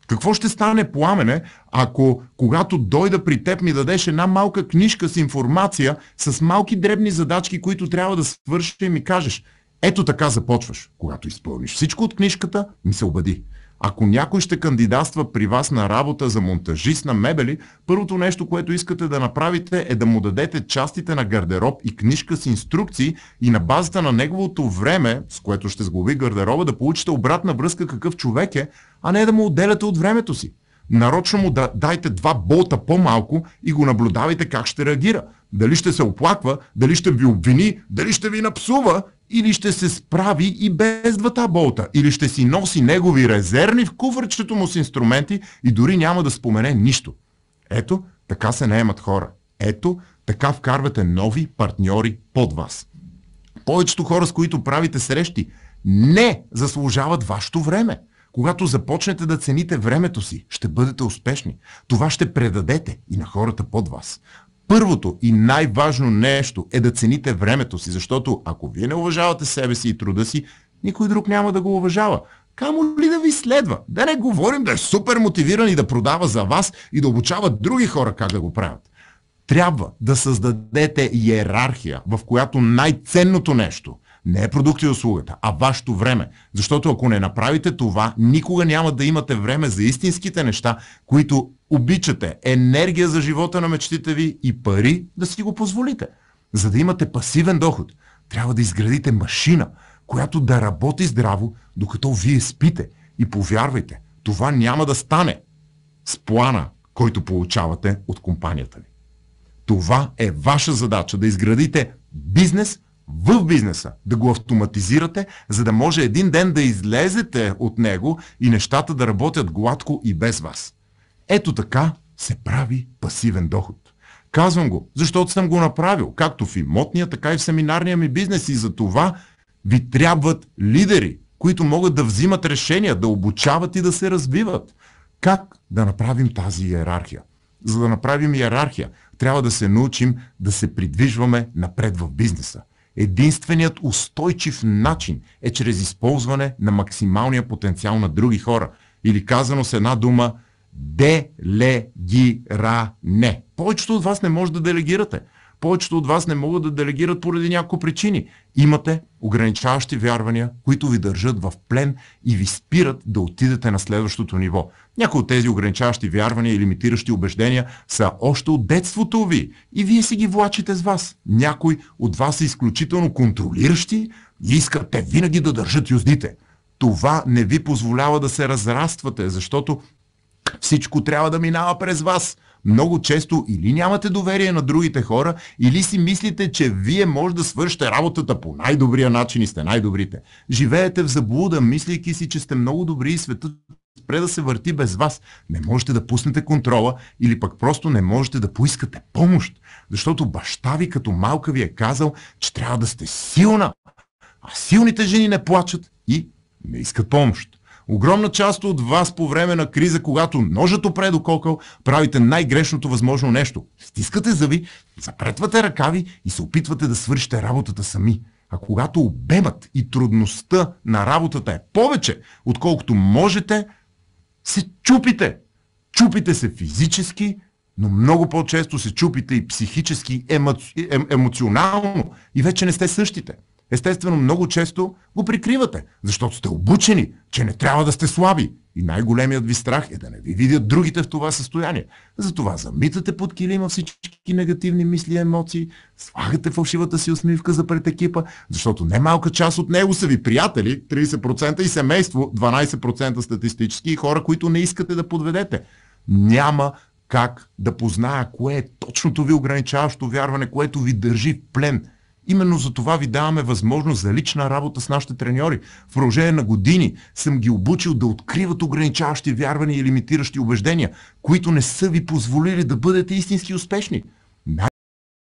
Какво ще стане, Пламене, ако когато дойда при теб ми дадеш една малка книжка с информация, с малки дребни задачки, които трябва да свършиш и ми кажеш, ето така започваш. Когато изпълниш всичко от книжката, ми се убеди. Ако някой ще кандидатства при вас на работа за монтажист на мебели, първото нещо, което искате да направите е да му дадете частите на гардероб и книжка с инструкции и на базата на неговото време, с което ще сглоби гардероба, да получите обратна връзка какъв човек е, а не да му отделяте от времето си. Нарочно му да дайте 2 болта по-малко и го наблюдавайте как ще реагира. Дали ще се оплаква, дали ще ви обвини, дали ще ви напсува, или ще се справи и без 2 болта, или ще си носи негови резервни в куфърчето му с инструменти и дори няма да спомене нищо. Ето, така се наемат хора. Ето, така вкарвате нови партньори под вас. Повечето хора, с които правите срещи, не заслужават вашето време. Когато започнете да цените времето си, ще бъдете успешни. Това ще предадете и на хората под вас. Първото и най-важно нещо е да цените времето си, защото ако вие не уважавате себе си и труда си, никой друг няма да го уважава. Камо ли да ви следва? Да не говорим да е супер мотивиран и да продава за вас и да обучава други хора как да го правят. Трябва да създадете иерархия, в която най-ценното нещо не е продукт и услугата, а вашето време. Защото ако не направите това, никога няма да имате време за истинските неща, които обичате, енергия за живота на мечтите ви и пари да си го позволите. За да имате пасивен доход, трябва да изградите машина, която да работи здраво, докато вие спите. И повярвайте, това няма да стане с плана, който получавате от компанията ви. Това е ваша задача, да изградите бизнес в бизнеса, да го автоматизирате, за да може един ден да излезете от него и нещата да работят гладко и без вас. Ето така се прави пасивен доход. Казвам го, защото съм го направил, както в имотния, така и в семинарния ми бизнес и за това ви трябват лидери, които могат да взимат решения, да обучават и да се развиват. Как да направим тази иерархия? За да направим иерархия, трябва да се научим да се придвижваме напред в бизнеса. Единственият устойчив начин е чрез използване на максималния потенциал на други хора. Или казано с една дума, делегиране. Повечето от вас не може да делегирате. Повечето от вас не могат да делегират поради няколко причини. Имате ограничаващи вярвания, които ви държат в плен и ви спират да отидете на следващото ниво. Някои от тези ограничаващи вярвания и лимитиращи убеждения са още от детството ви и вие си ги влачите с вас. Някои от вас са изключително контролиращи и искат те винаги да държат юздите. Това не ви позволява да се разраствате, защото всичко трябва да минава през вас. Много често или нямате доверие на другите хора, или си мислите, че вие може да свършите работата по най-добрия начин и сте най-добрите. Живеете в заблуда, мислейки си, че сте много добри и светът спре да се върти без вас. Не можете да пуснете контрола или пък просто не можете да поискате помощ, защото баща ви като малка ви е казал, че трябва да сте силна, а силните жени не плачат и не искат помощ. Огромна част от вас по време на криза, когато ножът опре до кокъл, правите най-грешното възможно нещо. Стискате зъби, запретвате ръкави и се опитвате да свършите работата сами. А когато обемът и трудността на работата е повече, отколкото можете, се чупите. Чупите се физически, но много по-често се чупите и психически, емоционално и вече не сте същите. Естествено, много често го прикривате, защото сте обучени, че не трябва да сте слаби. И най-големият ви страх е да не ви видят другите в това състояние. Затова замитате под килима всички негативни мисли и емоции, слагате фалшивата си усмивка за пред екипа, защото немалка част от него са ви приятели, 30% и семейство, 12% статистически и хора, които не искате да подведете. Няма как да позная кое е точното ви ограничаващо вярване, което ви държи в плен. Именно за това ви даваме възможност за лична работа с нашите треньори. В продължение на години съм ги обучил да откриват ограничаващи вярвания и лимитиращи убеждения, които не са ви позволили да бъдете истински успешни.